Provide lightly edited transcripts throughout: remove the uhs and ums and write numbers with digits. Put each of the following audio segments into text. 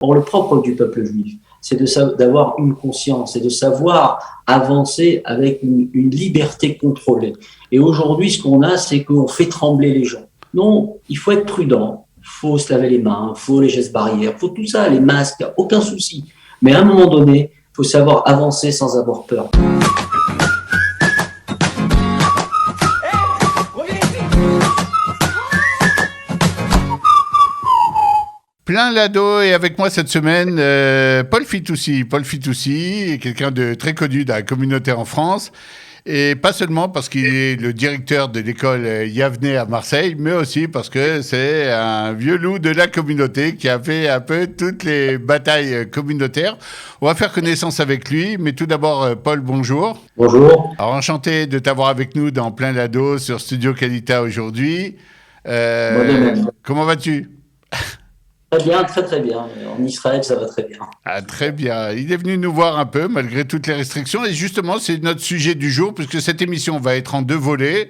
Or, le propre du peuple juif, c'est d'avoir une conscience et de savoir avancer avec une liberté contrôlée. Et aujourd'hui, ce qu'on a, c'est qu'on fait trembler les gens. Non, il faut être prudent, il faut se laver les mains, il faut les gestes barrières, il faut tout ça, les masques, aucun souci. Mais à un moment donné, il faut savoir avancer sans avoir peur. Plein Lado et avec moi cette semaine, Paul Fitoussi. Paul Fitoussi est quelqu'un de très connu dans la communauté en France. Et pas seulement parce qu'il est le directeur de l'école Yavneh à Marseille, mais aussi parce que c'est un vieux loup de la communauté qui a fait un peu toutes les batailles communautaires. On va faire connaissance avec lui, mais tout d'abord, Paul, bonjour. Bonjour. Alors, enchanté de t'avoir avec nous dans Plein Lado sur Studio Qualita aujourd'hui. Moi de même. Comment vas-tu? Très bien, très très bien. En Israël, ça va très bien. Ah, très bien. Il est venu nous voir un peu, malgré toutes les restrictions. Et justement, c'est notre sujet du jour, puisque cette émission va être en deux volets.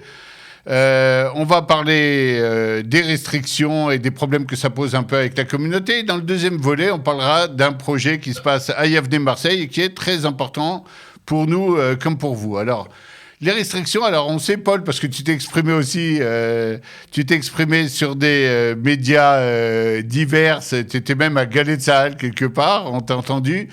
On va parler des restrictions et des problèmes que ça pose un peu avec la communauté. Et dans le deuxième volet, on parlera d'un projet qui se passe à Yavneh Marseille et qui est très important pour nous comme pour vous. Alors, les restrictions, alors on sait, Paul, parce que tu t'es exprimé aussi, tu t'es exprimé sur des médias divers, tu étais même à Galets de Sahel quelque part, on t'a entendu.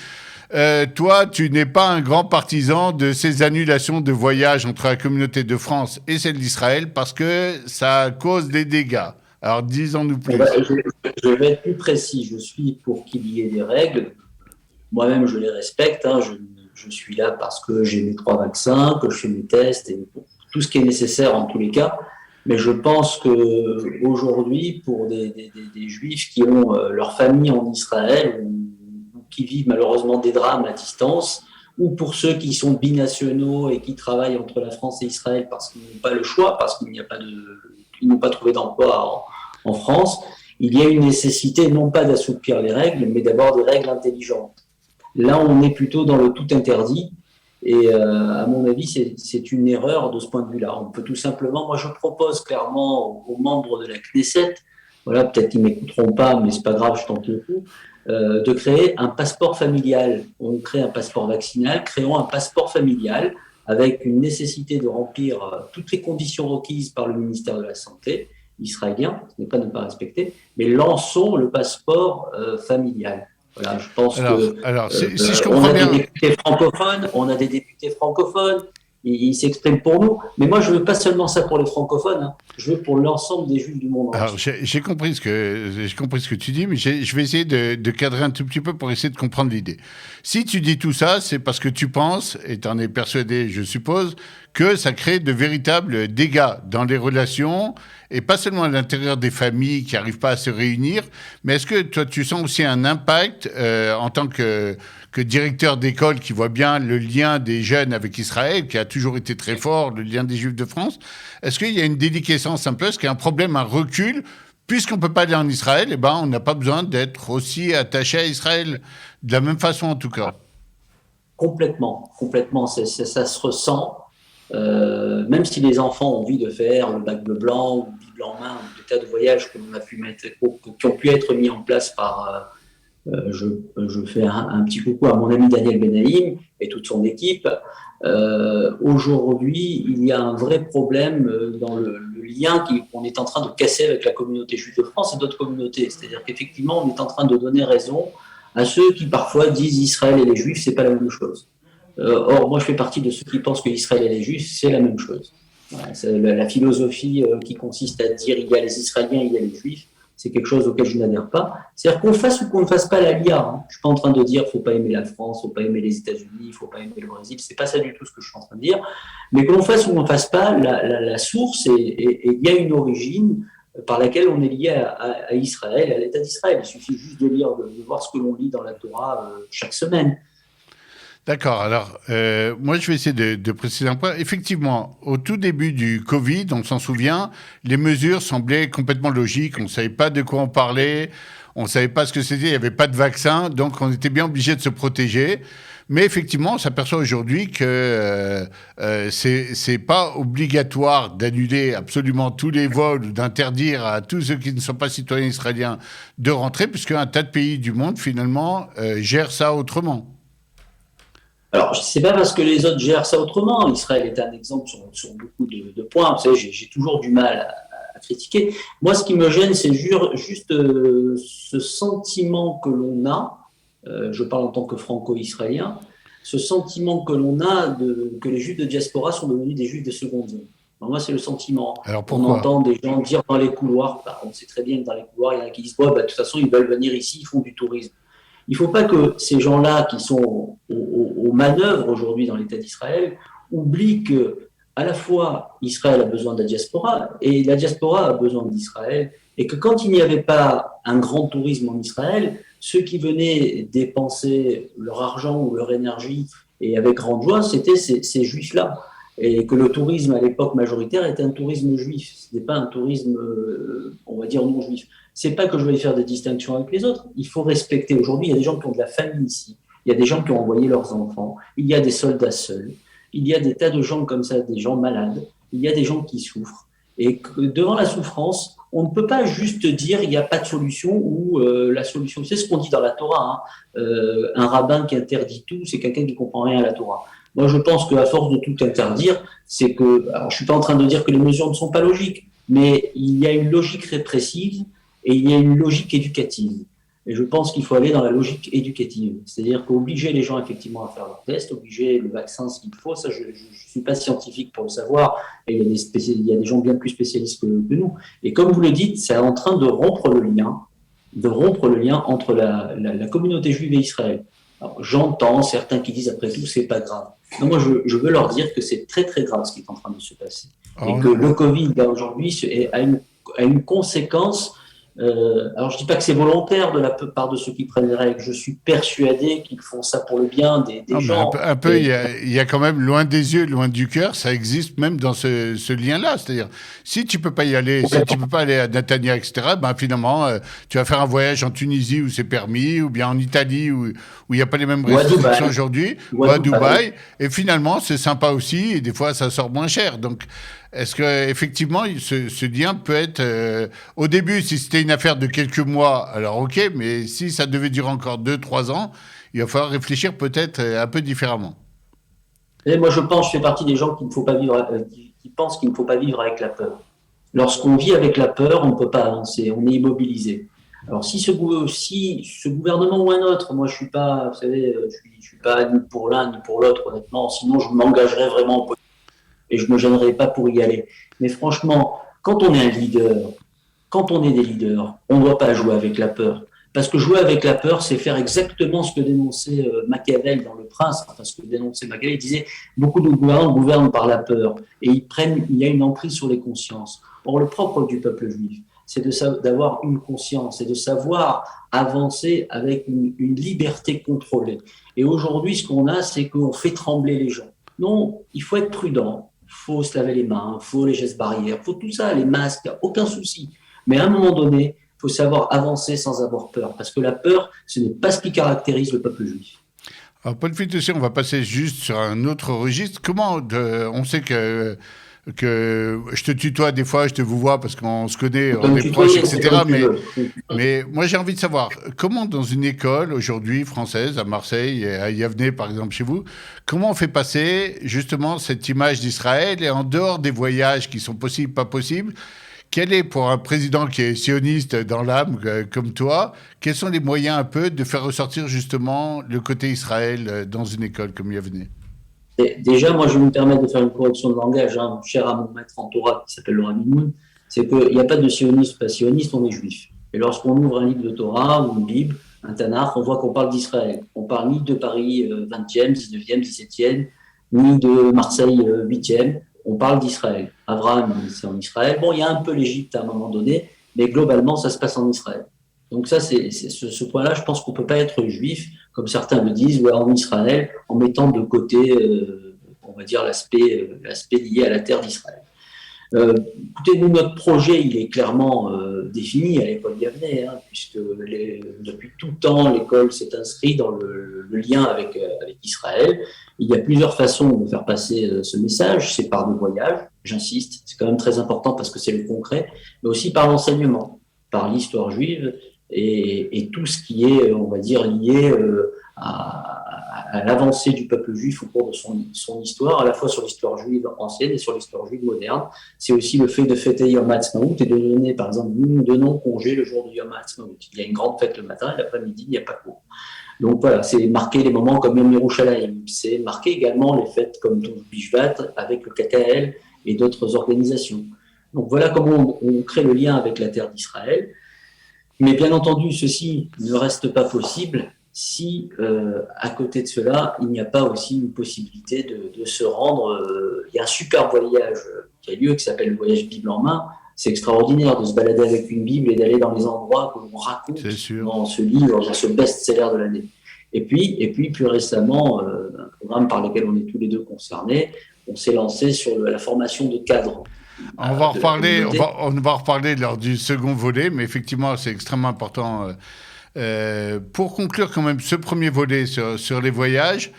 Toi, tu n'es pas un grand partisan de ces annulations de voyages entre la communauté de France et celle d'Israël parce que ça cause des dégâts. Alors, disons-nous Eh ben, plus. je vais être plus précis. Je suis pour qu'il y ait des règles. Moi-même, je les respecte. Je suis là parce que j'ai mes 3 vaccins, que je fais mes tests et tout ce qui est nécessaire en tous les cas. Mais je pense qu'aujourd'hui, pour des juifs qui ont leur famille en Israël ou qui vivent malheureusement des drames à distance, ou pour ceux qui sont binationaux et qui travaillent entre la France et Israël parce qu'ils n'ont pas le choix, parce qu'ils n'ont pas trouvé d'emploi en France, il y a une nécessité non pas d'assouplir les règles, mais d'avoir des règles intelligentes. Là, on est plutôt dans le tout interdit. Et à mon avis, c'est une erreur de ce point de vue-là. On peut tout simplement, moi je propose clairement aux membres de la Knesset, voilà, peut-être qu'ils ne m'écouteront pas, mais c'est pas grave, je tente le coup, de créer un passeport familial. On crée un passeport vaccinal, créons un passeport familial avec une nécessité de remplir toutes les conditions requises par le ministère de la Santé israélien, ce n'est pas ne pas respecter, mais lançons le passeport familial. Voilà, je pense que Alors si je on comprends a des bien, députés francophones, ils s'expriment pour nous. Mais moi, je veux pas seulement ça pour les francophones, hein. Je veux pour l'ensemble des juifs du monde alors entier. j'ai compris ce que tu dis, mais je vais essayer de cadrer un tout petit peu pour essayer de comprendre l'idée. Si tu dis tout ça, c'est parce que tu penses, et tu en es persuadé, je suppose, que ça crée de véritables dégâts dans les relations, et pas seulement à l'intérieur des familles qui n'arrivent pas à se réunir, mais est-ce que toi, tu sens aussi un impact en tant que directeur d'école qui voit bien le lien des jeunes avec Israël, qui a toujours été très fort, le lien des Juifs de France? Est-ce qu'il y a une déliquescence un peu? Est-ce qu'il y a un problème, un recul? Puisqu'on ne peut pas aller en Israël, eh ben, on n'a pas besoin d'être aussi attaché à Israël, de la même façon en tout cas. Complètement, complètement. Ça se ressent. Même si les enfants ont envie de faire le bac bleu blanc ou Bible en main, ou des tas de voyages qui ont pu être mis en place par je fais un petit coucou à mon ami Daniel Benaïm et toute son équipe. Aujourd'hui, il y a un vrai problème dans le lien qu'on est en train de casser avec la communauté juive de France et d'autres communautés. C'est-à-dire qu'effectivement, on est en train de donner raison à ceux qui parfois disent Israël et les Juifs, c'est pas la même chose. Or, moi, je fais partie de ceux qui pensent que Israël et les Juifs, c'est la même chose. Voilà, c'est la philosophie qui consiste à dire il y a les Israéliens, il y a les Juifs, c'est quelque chose auquel je n'adhère pas. C'est-à-dire qu'on fasse ou qu'on ne fasse pas la LIA. Hein. Je ne suis pas en train de dire qu'il ne faut pas aimer la France, il ne faut pas aimer les États-Unis, il ne faut pas aimer le Brésil. Ce n'est pas ça du tout ce que je suis en train de dire. Mais que l'on fasse ou qu'on ne fasse pas, la source, et il y a une origine par laquelle on est lié à Israël, à l'État d'Israël. Il suffit juste de lire, de voir ce que l'on lit dans la Torah chaque semaine. D'accord. Alors, moi, je vais essayer de préciser un point. Effectivement, au tout début du Covid, on s'en souvient, les mesures semblaient complètement logiques. On ne savait pas de quoi on parlait. On ne savait pas ce que c'était. Il n'y avait pas de vaccin. Donc, on était bien obligé de se protéger. Mais effectivement, on s'aperçoit aujourd'hui que c'est pas obligatoire d'annuler absolument tous les vols ou d'interdire à tous ceux qui ne sont pas citoyens israéliens de rentrer, puisque un tas de pays du monde, finalement, gèrent ça autrement. Alors, c'est pas parce que les autres gèrent ça autrement. Israël est un exemple sur beaucoup de points. Vous savez, j'ai toujours du mal à critiquer. Moi, ce qui me gêne, c'est juste ce sentiment que l'on a, je parle en tant que franco-israélien, ce sentiment que l'on a que les juifs de diaspora sont devenus des juifs de seconde zone. Alors moi, c'est le sentiment. Alors On pourquoi? entend des gens dire dans les couloirs, bah, on sait très bien que dans les couloirs, il y en a qui disent, ouais, bah, de toute façon, ils veulent venir ici, ils font du tourisme. Il ne faut pas que ces gens-là qui sont aux manœuvres aujourd'hui dans l'État d'Israël oublient que à la fois Israël a besoin de la diaspora et la diaspora a besoin d'Israël et que quand il n'y avait pas un grand tourisme en Israël, ceux qui venaient dépenser leur argent ou leur énergie et avec grande joie, c'était ces juifs-là. Et que le tourisme à l'époque majoritaire était un tourisme juif, ce n'est pas un tourisme, on va dire, non juif. C'est pas que je vais faire des distinctions avec les autres. Il faut respecter. Aujourd'hui, il y a des gens qui ont de la famille ici. Il y a des gens qui ont envoyé leurs enfants. Il y a des soldats seuls. Il y a des tas de gens comme ça, des gens malades. Il y a des gens qui souffrent. Et que devant la souffrance, on ne peut pas juste dire il n'y a pas de solution ou la solution. C'est ce qu'on dit dans la Torah. Hein. Un rabbin qui interdit tout, c'est quelqu'un qui comprend rien à la Torah. Moi, je pense qu'à force de tout interdire, c'est que. Alors, je suis pas en train de dire que les mesures ne sont pas logiques, mais il y a une logique répressive et il y a une logique éducative. Et je pense qu'il faut aller dans la logique éducative. C'est-à-dire qu'obliger les gens effectivement à faire leur test, obliger le vaccin s'il faut, ça je ne suis pas scientifique pour le savoir, et il y a des gens bien plus spécialistes que nous. Et comme vous le dites, c'est en train de rompre le lien entre la communauté juive et Israël. Alors, j'entends certains qui disent après tout, c'est pas grave. Non, moi, je veux leur dire que c'est très très grave ce qui est en train de se passer. Et que le Covid, là, aujourd'hui, a une conséquence. Alors, je dis pas que c'est volontaire de la part de ceux qui prennent les règles. Je suis persuadé qu'ils font ça pour le bien des Non, mais gens. un peu, il y a quand même loin des yeux, loin du cœur, ça existe même dans ce lien-là. C'est-à-dire, si tu peux pas y aller, si tu peux pas aller à Netanya, etc., ben finalement, tu vas faire un voyage en Tunisie où c'est permis, ou bien en Italie où il n'y a pas les mêmes Ou à restrictions Dubaï. aujourd'hui, Ou ou à à Dubaï. Dubaï, et finalement, c'est sympa aussi, et des fois, ça sort moins cher. Donc, est-ce que effectivement, ce lien peut être, au début, si c'était une affaire de quelques mois, alors ok, mais si ça devait durer encore 2, 3 ans, il va falloir réfléchir peut-être un peu différemment. Et moi, je fais partie des gens qui ne faut pas vivre, qui pensent qu'il ne faut pas vivre avec la peur. Lorsqu'on vit avec la peur, on ne peut pas avancer, on est immobilisé. Alors si ce gouvernement ou un autre, moi je suis pas, vous savez, je suis pas ni pour l'un ni pour l'autre, honnêtement, sinon je m'engagerais vraiment en politique et je me gênerais pas pour y aller. Mais franchement, quand on est un leader, quand on est des leaders, on ne doit pas jouer avec la peur. Parce que jouer avec la peur, c'est faire exactement ce que dénonçait Machiavel dans Le Prince. Enfin, ce que dénonçait Machiavel, il disait beaucoup de gouvernants gouvernent par la peur et il y a une emprise sur les consciences. Or, le propre du peuple juif, c'est d'avoir une conscience et de savoir avancer avec une liberté contrôlée. Et aujourd'hui, ce qu'on a, c'est qu'on fait trembler les gens. Non, il faut être prudent, il faut se laver les mains, il faut les gestes barrières, il faut tout ça, les masques, il n'y a aucun souci. Mais à un moment donné, il faut savoir avancer sans avoir peur, parce que la peur, ce n'est pas ce qui caractérise le peuple juif. Alors, Paul Fitoussi, on va passer juste sur un autre registre. On sait que je te tutoie des fois, je te vous vois parce qu'on se connaît, Tu peux on me est proches, tutoyer, c'est comme etc. tu veux. Mais moi, j'ai envie de savoir, comment dans une école aujourd'hui française, à Marseille, et à Yavne, par exemple, chez vous, comment on fait passer justement cette image d'Israël et en dehors des voyages qui sont possibles, pas possibles, quel est pour un président qui est sioniste dans l'âme comme toi, quels sont les moyens un peu de faire ressortir justement le côté Israël dans une école comme Yavne? Déjà, moi, je vais me permettre de faire une correction de langage, hein, cher à mon maître en Torah qui s'appelle le Rabbi Moon, c'est qu'il n'y a pas de sioniste, pas sioniste, on est juif. Et lorsqu'on ouvre un livre de Torah ou une Bible, un Tanakh, on voit qu'on parle d'Israël. On parle ni de Paris 20e, 19e, 17e, ni de Marseille 8e. On parle d'Israël. Abraham, c'est en Israël. Bon, il y a un peu l'Égypte à un moment donné, mais globalement, ça se passe en Israël. Donc ça, ce point-là, je pense qu'on peut pas être juif, comme certains le disent, ou en Israël, en mettant de côté, on va dire, l'aspect lié à la terre d'Israël. Écoutez, nous, notre projet, il est clairement défini à l'école Yavneh, hein, puisque depuis tout temps, l'école s'est inscrite dans le lien avec Israël. Il y a plusieurs façons de faire passer ce message. C'est par le voyage, j'insiste, c'est quand même très important parce que c'est le concret, mais aussi par l'enseignement, par l'histoire juive et tout ce qui est, on va dire, lié à l'avancée du peuple juif au cours de son histoire, à la fois sur l'histoire juive ancienne et sur l'histoire juive moderne. C'est aussi le fait de fêter Yom HaAtzmaut et de donner, par exemple, nous donnons congé le jour de Yom HaAtzmaut. Il y a une grande fête le matin et l'après-midi, il n'y a pas cours. Donc voilà, c'est marquer les moments comme Yom Yerushalayim. C'est marquer également les fêtes comme Touv Bishvat avec le KKL et d'autres organisations. Donc voilà comment on crée le lien avec la terre d'Israël. Mais bien entendu, ceci ne reste pas possible si, à côté de cela, il n'y a pas aussi une possibilité de se rendre. Il y a un super voyage qui a lieu, qui s'appelle le voyage Bible en main. C'est extraordinaire de se balader avec une Bible et d'aller dans les endroits que l'on raconte dans ce livre, dans ce best-seller de l'année. Et puis plus récemment, un programme par lequel on est tous les deux concernés, on s'est lancé sur la formation de cadres. On va en reparler lors du second volet, mais effectivement, c'est extrêmement important. Pour conclure quand même ce premier volet sur les voyages,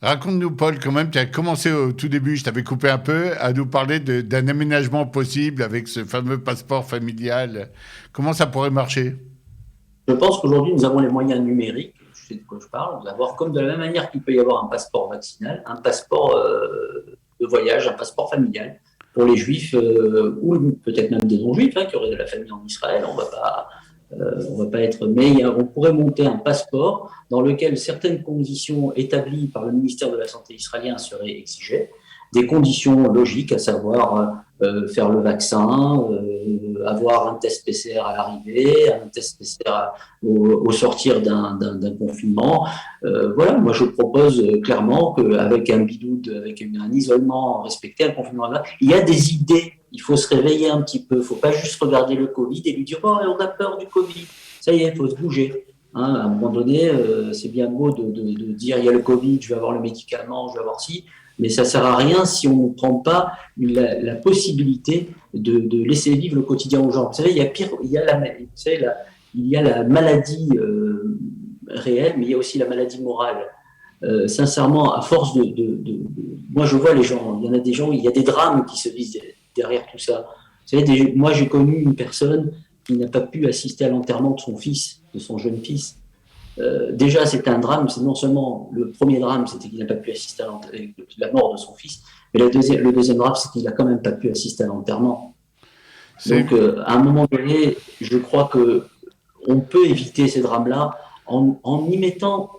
raconte-nous, Paul, quand même, tu as commencé au tout début, je t'avais coupé un peu, à nous parler d'un aménagement possible avec ce fameux passeport familial. Comment ça pourrait marcher? Je pense qu'aujourd'hui, nous avons les moyens numériques, je sais de quoi je parle, d'avoir, comme de la même manière qu'il peut y avoir un passeport vaccinal, un passeport de voyage, un passeport familial pour les juifs ou peut-être même des non-juifs qui auraient de la famille en Israël. On va pas être, mais on pourrait monter un passeport dans lequel certaines conditions établies par le ministère de la Santé israélien seraient exigées, des conditions logiques, à savoir faire le vaccin, avoir un test PCR à l'arrivée, un test PCR au sortir d'un confinement. Voilà, moi je propose clairement qu'avec un bidou, avec un isolement respecté, un confinement, il y a des idées. Il faut se réveiller un petit peu. Il ne faut pas juste regarder le Covid et lui dire oh, on a peur du Covid. Ça y est, il faut se bouger. Hein, à un moment donné, c'est bien beau de dire il y a le Covid, je vais avoir le médicament, je vais avoir ci. Mais ça ne sert à rien si on ne prend pas la possibilité de laisser vivre le quotidien aux gens. Vous savez, il y a pire, il y a la maladie réelle, mais il y a aussi la maladie morale. Sincèrement, à force moi je vois les gens, il y en a des gens, il y a des drames qui se disent derrière tout ça. Vous savez, moi j'ai connu une personne qui n'a pas pu assister à l'enterrement de son fils, de son jeune fils. Déjà, c'était un drame. C'est non seulement le premier drame, c'était qu'il n'a pas pu assister à la mort de son fils, mais le deuxième drame, c'est qu'il n'a quand même pas pu assister à l'enterrement. Donc, à un moment donné, je crois que on peut éviter ces drames-là en y mettant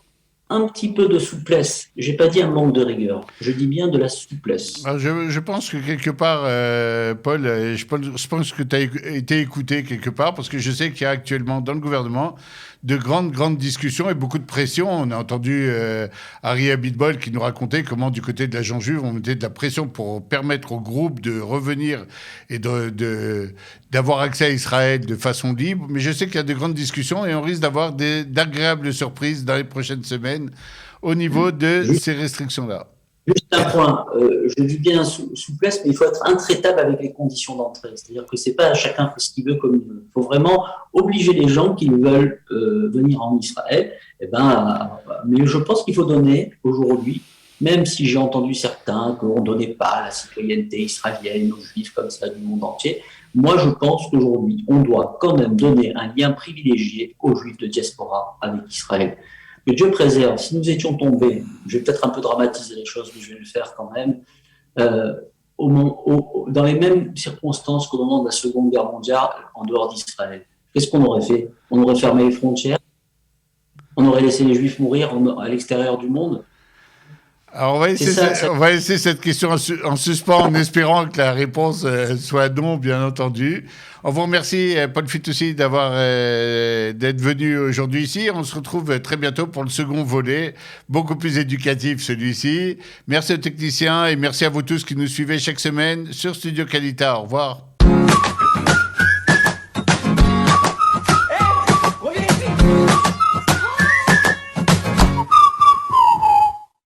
un petit peu de souplesse. J'ai pas dit un manque de rigueur. Je dis bien de la souplesse. Je pense que quelque part, Paul, je pense que tu as été écouté quelque part, parce que je sais qu'il y a actuellement dans le gouvernement de grandes discussions et beaucoup de pression. On a entendu Ari Abitbol qui nous racontait comment du côté de l'agent juive, on mettait de la pression pour permettre au groupe de revenir et d'avoir accès à Israël de façon libre. Mais je sais qu'il y a de grandes discussions et on risque d'avoir d'agréables surprises dans les prochaines semaines au niveau de ces restrictions-là. Juste un point, je dis bien souplesse, mais il faut être intraitable avec les conditions d'entrée. C'est-à-dire que c'est pas chacun fait ce qu'il veut comme il veut. Il faut vraiment obliger les gens qui veulent venir en Israël. Mais je pense qu'il faut donner aujourd'hui, même si j'ai entendu certains qu'on ne donnait pas la citoyenneté israélienne aux juifs comme ça du monde entier. Moi, je pense qu'aujourd'hui, on doit quand même donner un lien privilégié aux juifs de diaspora avec Israël. Que Dieu préserve, si nous étions tombés, je vais peut-être un peu dramatiser les choses, mais je vais le faire quand même, dans les mêmes circonstances qu'au moment de la Seconde Guerre mondiale, en dehors d'Israël. Qu'est-ce qu'on aurait fait? On aurait fermé les frontières, on aurait laissé les Juifs mourir à l'extérieur du monde. Alors on va laisser cette question en suspens en espérant que la réponse soit non, bien entendu. On vous remercie, Paul Fitoussi, d'être venu aujourd'hui ici. On se retrouve très bientôt pour le second volet, beaucoup plus éducatif celui-ci. Merci aux techniciens et merci à vous tous qui nous suivez chaque semaine sur Studio Kalita. Au revoir.